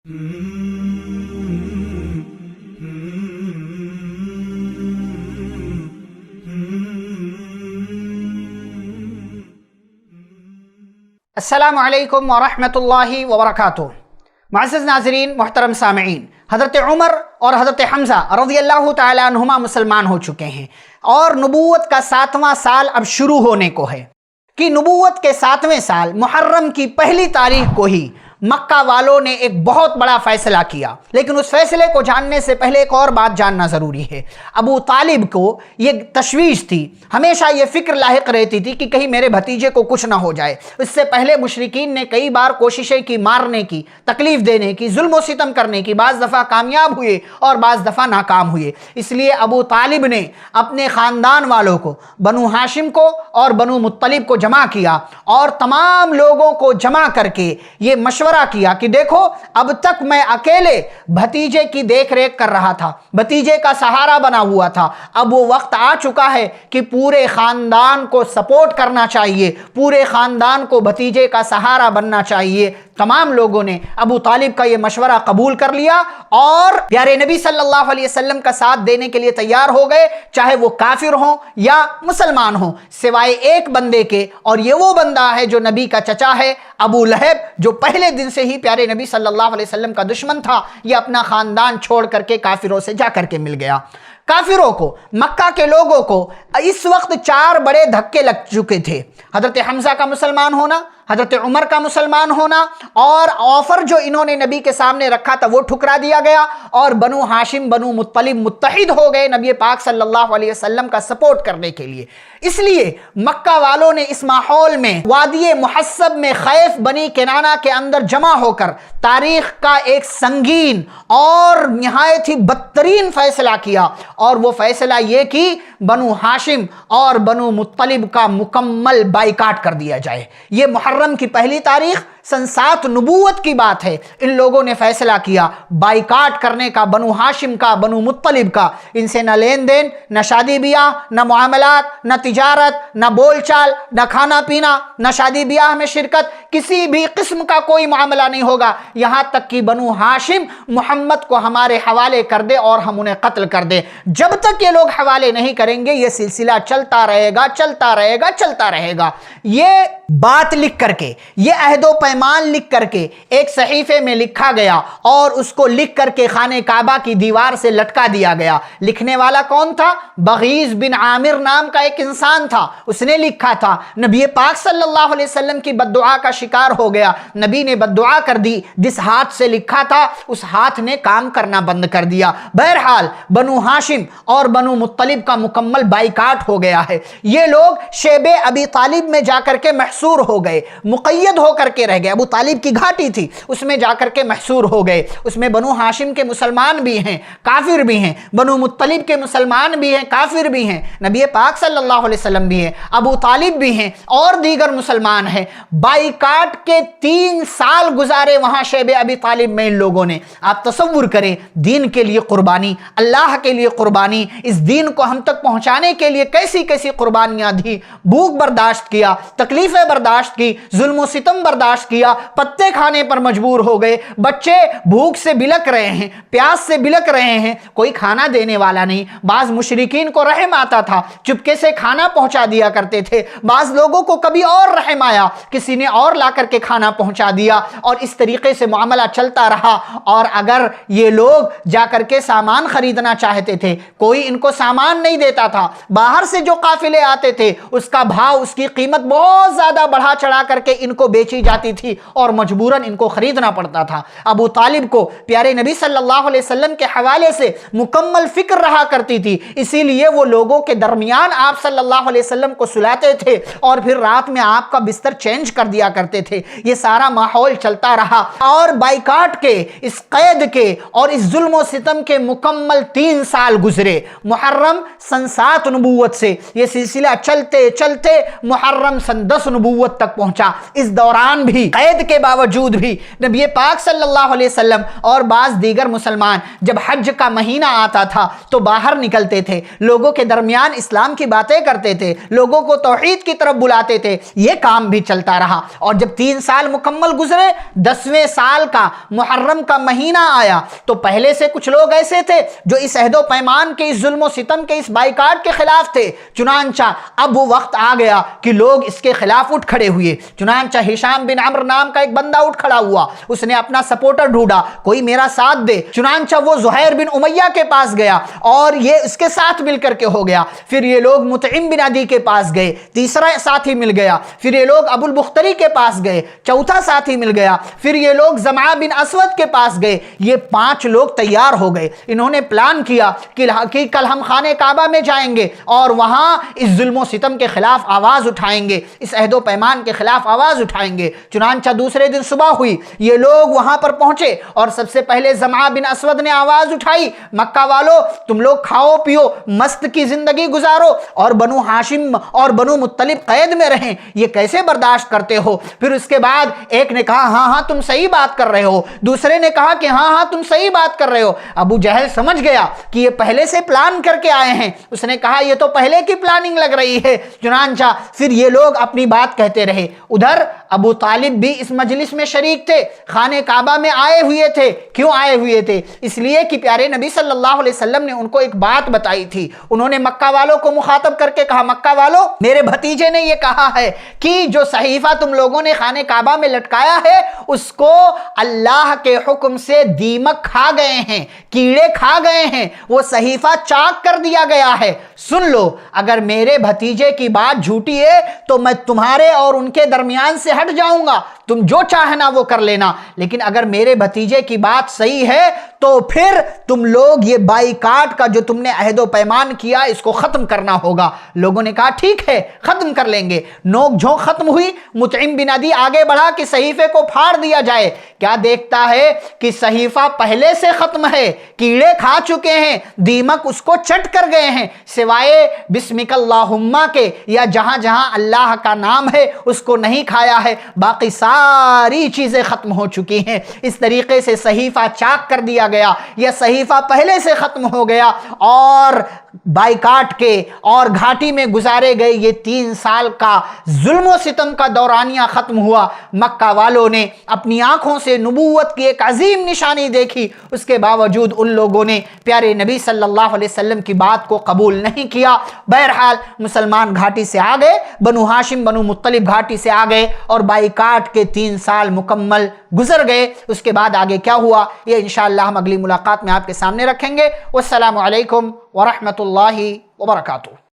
السلام علیکم ورحمۃ اللہ وبرکاتہ۔ معزز ناظرین، محترم سامعین، حضرت عمر اور حضرت حمزہ رضی اللہ تعالی عنہما مسلمان ہو چکے ہیں اور نبوت کا 7واں سال اب شروع ہونے کو ہے کہ نبوت کے 7ویں سال محرم کی پہلی تاریخ کو ہی مکہ والوں نے ایک بہت بڑا فیصلہ کیا، لیکن اس فیصلے کو جاننے سے پہلے ایک اور بات جاننا ضروری ہے۔ ابو طالب کو یہ تشویش تھی، ہمیشہ یہ فکر لاحق رہتی تھی کہ کہیں میرے بھتیجے کو کچھ نہ ہو جائے۔ اس سے پہلے مشرکین نے کئی بار کوششیں کی مارنے کی، تکلیف دینے کی، ظلم و ستم کرنے کی، بعض دفعہ کامیاب ہوئے اور بعض دفعہ ناکام ہوئے۔ اس لیے ابو طالب نے اپنے خاندان والوں کو، بنو ہاشم کو اور بنو مطلب کو جمع کیا اور تمام لوگوں کو جمع کر کے یہ مشورہ کیا کہ دیکھو، اب تک میں اکیلے بھتیجے کی دیکھ ریکھ کر رہا تھا، بھتیجے کا سہارا بنا ہوا تھا، اب وہ وقت آ چکا ہے کہ پورے خاندان کو سپورٹ کرنا چاہیے، پورے خاندان کو بھتیجے کا سہارا بننا چاہیے۔ تمام لوگوں نے ابو طالب کا یہ مشورہ قبول کر لیا اور پیارے نبی صلی اللہ علیہ وسلم کا ساتھ دینے کے لیے تیار ہو گئے، چاہے وہ کافر ہوں یا مسلمان ہوں، سوائے ایک بندے کے، اور یہ وہ بندہ ہے جو نبی کا چچا ہے، ابو لہب، جو پہلے دن سے ہی پیارے نبی صلی اللہ علیہ وسلم کا دشمن تھا۔ یہ اپنا خاندان چھوڑ کر کے کافروں سے جا کر کے مل گیا۔ کافروں کو، مکہ کے لوگوں کو اس وقت 4 بڑے دھکے لگ چکے تھے: حضرت حمزہ کا مسلمان ہونا، حضرت عمر کا مسلمان ہونا، اور آفر جو انہوں نے نبی کے سامنے رکھا تھا وہ ٹھکرا دیا گیا، اور بنو ہاشم بنو مطلب متحد ہو گئے نبی پاک صلی اللہ علیہ وسلم کا سپورٹ کرنے کے لیے۔ اس لیے مکہ والوں نے اس ماحول میں وادی محصب میں خیف بنی کنانہ کے اندر جمع ہو کر تاریخ کا ایک سنگین اور نہایت ہی بدترین فیصلہ کیا، اور وہ فیصلہ یہ کہ بنو ہاشم اور بنو مطلب کا مکمل بائیکاٹ کر دیا جائے۔ یہ محرم کی پہلی تاریخ سن 7 نبوت کی بات ہے، ان لوگوں نے فیصلہ کیا بائیکاٹ کرنے کا، بنو ہاشم کا، بنو مطلب کا۔ ان سے نہ لین دین، نہ شادی بیاہ، نہ معاملات، نہ تجارت، نہ بول چال، نہ کھانا پینا، نہ شادی بیاہ میں شرکت، کسی بھی قسم کا کوئی معاملہ نہیں ہوگا، یہاں تک کہ بنو ہاشم محمد کو ہمارے حوالے کر دے اور ہم انہیں قتل کر دیں۔ جب تک یہ لوگ حوالے نہیں کریں گے یہ سلسلہ چلتا رہے گا، چلتا رہے گا، چلتا رہے گا۔ یہ بات لکھ کر کے، یہ عہد و پیمان لکھ کر کے ایک صحیفے میں لکھا گیا اور اس کو لکھ کر کے خانہ کعبہ کی دیوار سے لٹکا دیا گیا۔ لکھنے والا کون تھا؟ بغیث بن عامر نام کا ایک انسان تھا، اس نے لکھا تھا۔ نبی پاک صلی اللہ علیہ وسلم کی بد دعا کا شکار ہو گیا، نبی نے بد دعا کر دی، جس ہاتھ سے لکھا تھا اس ہاتھ نے کام کرنا بند کر دیا۔ بہرحال بنو ہاشم اور بنو مطلب کا مکمل بائیکاٹ ہو گیا ہے۔ یہ لوگ شیب ابی طالب میں جا کر کے محصور ہو گئے، مقید ہو کر کے رہ گئے۔ ابو طالب کی گھاٹی تھی، اس میں جا کر کے محصور ہو گئے۔ اس میں بنو ہاشم کے مسلمان بھی ہیں، کافر بھی ہیں، بنو مطلب کے مسلمان بھی ہیں، کافر بھی ہیں، نبی پاک صلی اللہ علیہ وسلم بھی ہیں، ابو طالب بھی ہیں اور دیگر مسلمان ہیں۔ بائیکاٹ کے 3 سال گزارے وہاں شیب ابی طالب میں ان لوگوں نے۔ آپ تصور کریں، دین کے لیے قربانی، اللہ کے لیے قربانی، اس دین کو ہم تک پہنچانے کے لیے کیسی کیسی قربانیاں دی، بھوک برداشت کیا، تکلیفیں برداشت کی، ظلم و ستم برداشت کیا، پتے کھانے پر مجبور ہو گئے، بچے بھوک سے بلک رہے ہیں، پیاس سے بلک رہے ہیں، کوئی کھانا دینے والا نہیں۔ بعض مشرکین کو رحم آتا تھا، چپکے سے کھانا پہنچا دیا کرتے تھے، بعض لوگوں کو کبھی اور رحم آیا، کسی نے اور لا کر کے کھانا پہنچا دیا، اور اس طریقے سے معاملہ چلتا رہا۔ اور اگر یہ لوگ جا کر کے سامان خریدنا چاہتے تھے، کوئی ان کو سامان نہیں دیتا تھا، باہر سے جو قافلے آتے تھے اس کا بھاؤ، اس کی قیمت بہت زیادہ بڑھا چڑھا کر کے ان کو بیچی جاتی تھی اور مجبوراً ان کو خریدنا پڑتا تھا۔ ابو طالب کو پیارے نبی صلی اللہ علیہ وسلم کے حوالے سے مکمل فکر رہا کرتی تھی، اسی لیے وہ لوگوں کے درمیان آپ صلی اللہ علیہ وسلم کو سلاتے تھے اور پھر رات میں آپ کا بستر چینج کر دیا کرتے تھے۔ یہ سارا ماحول چلتا رہا اور بائیکاٹ کے، اس قید کے اور اس ظلم و ستم کے مکمل 3 سال گزرے۔ محرم سن 7 نبوت سے یہ سلسلہ چلتے چلتے محرم سن 10 نبوت تک پہنچا۔ پہنچا۔ اس دوران بھی قید کے باوجود بھی نبی پاک صلی اللہ علیہ وسلم اور بعض دیگر مسلمان جب حج کا مہینہ آتا تھا تو باہر نکلتے تھے، لوگوں کے درمیان اسلام کی باتیں کرتے تھے، لوگوں کو توحید کی طرف بلاتے تھے۔ یہ کام بھی چلتا رہا، اور جب 3 سال مکمل گزرے، 10ویں سال کا محرم کا مہینہ آیا تو پہلے سے کچھ لوگ ایسے تھے جو اس عہد و پیمان کے، اس ظلم و ستم کے، اس بائیکاٹ کے خلاف تھے۔ چنانچہ اب وہ وقت آ گیا کہ لوگ اس کے خلاف اٹھ کھڑے ہوئے۔ چنانچہ ہشام بن عمرو نام کا ایک بندہ اٹھ کھڑا ہوا، اس نے اپنا سپورٹر ڈھونڈا، کوئی میرا ساتھ دے۔ چنانچہ وہ زہیر بن امیہ کے پاس گیا اور یہ اس کے ساتھ مل کر کے ہو گیا۔ پھر یہ لوگ مطعم بن عدی کے پاس گئے، تیسرا ساتھی مل گیا۔ پھر یہ لوگ ابو البختری کے پاس گئے، چوتھا ساتھی مل گیا۔ پھر یہ لوگ زمعہ بن اسود کے پاس گئے۔ یہ 5 لوگ تیار ہو گئے۔ انہوں نے پلان کیا کہ کل ہم خانہ کعبہ میں جائیں گے اور وہاں اس ظلم و ستم کے خلاف آواز اٹھائیں گے، اس عہد و پیمان کے خلاف آواز اٹھائیں گے۔ چنانچہ دوسرے دن صبح ہوئی، یہ لوگ وہاں پر پہنچے اور سب سے پہلے زمعہ بن اسود نے آواز اٹھائی، مکہ والو تم لوگ کھاؤ پیو، مست کی زندگی گزارو، اور بنو ہاشم اور بنو مطلب قید میں رہیں، یہ کیسے برداشت کرتے ہو؟ پھر اس کے بعد ایک نے کہا ہاں ہاں تم صحیح بات کر رہے ہو، دوسرے نے کہا کہ ہاں ہاں تم صحیح بات کر رہے ہو۔ ابو جہل سمجھ گیا کہ یہ پہلے سے پلان کر کے آئے ہیں، اس نے کہا یہ تو پہلے کی پلاننگ لگ رہی ہے۔ چنانچہ پھر یہ لوگ اپنی بات کہتے رہے۔ ادھر ابو طالب بھی اس مجلس میں شریک تھے، خانہ کعبہ میں آئے ہوئے تھے۔ کیوں آئے ہوئے تھے؟ اس لیے کہ پیارے نبی صلی اللہ علیہ وسلم نے ان کو ایک بات بتائی تھی۔ انہوں نے مکہ والوں کو مخاطب کر کے کہا، مکہ والوں میرے بھتیجے نے یہ کہا ہے کہ جو صحیفہ تم لوگوں نے خانہ کعبہ میں لٹکایا ہے اس کو اللہ کے حکم سے دیمک کھا گئے ہیں، کیڑے کھا گئے ہیں، وہ صحیفہ چاک کر دیا گیا ہے۔ سن لو، اگر میرے بھتیجے کی بات جھوٹی ہے تو میں تمہارے اور ان کے درمیان سے ہٹ جاؤں گا، تم جو چاہنا وہ کر لینا، لیکن اگر میرے بھتیجے کی بات صحیح ہے تو پھر تم لوگ یہ بائیکاٹ کا جو تم نے عہد و پیمان کیا اس کو ختم کرنا ہوگا۔ لوگوں نے کہا ٹھیک ہے ختم کر لیں گے۔ نوک جھونک ختم ہوئی، مطعم بن عدی آگے بڑھا کہ صحیفے کو پھاڑ دیا جائے۔ کیا دیکھتا ہے کہ صحیفہ پہلے سے ختم ہے، کیڑے کھا چکے ہیں، دیمک اس کو چٹ کر گئے ہیں، سوائے بسمک اللہم کے یا جہاں جہاں اللہ کا نام ہے اس کو نہیں کھایا ہے، باقی ساری چیزیں ختم ہو چکی ہیں۔ اس طریقے سے صحیفہ چاک کر دیا گیا، یا صحیفہ پہلے سے ختم ہو گیا، اور بائیکاٹ کے اور گھاٹی میں گزارے گئے یہ 3 سال کا ظلم و ستم کا دورانیہ ختم ہوا۔ مکہ والوں نے اپنی آنکھوں سے نبوت کی ایک عظیم نشانی دیکھی، اس کے باوجود ان لوگوں نے پیارے نبی صلی اللہ علیہ وسلم کی بات کو قبول نہیں کیا۔ بہرحال مسلمان گھاٹی سے آ گئے، بنو ہاشم بنو مطلب گھاٹی سے آ گئے، اور بائیکاٹ کے 3 سال مکمل گزر گئے۔ اس کے بعد آگے کیا ہوا یہ انشاءاللہ ہم اگلی ملاقات میں آپ کے سامنے رکھیں گے۔ والسلام علیکم ورحمۃ اللہ وبرکاتہ۔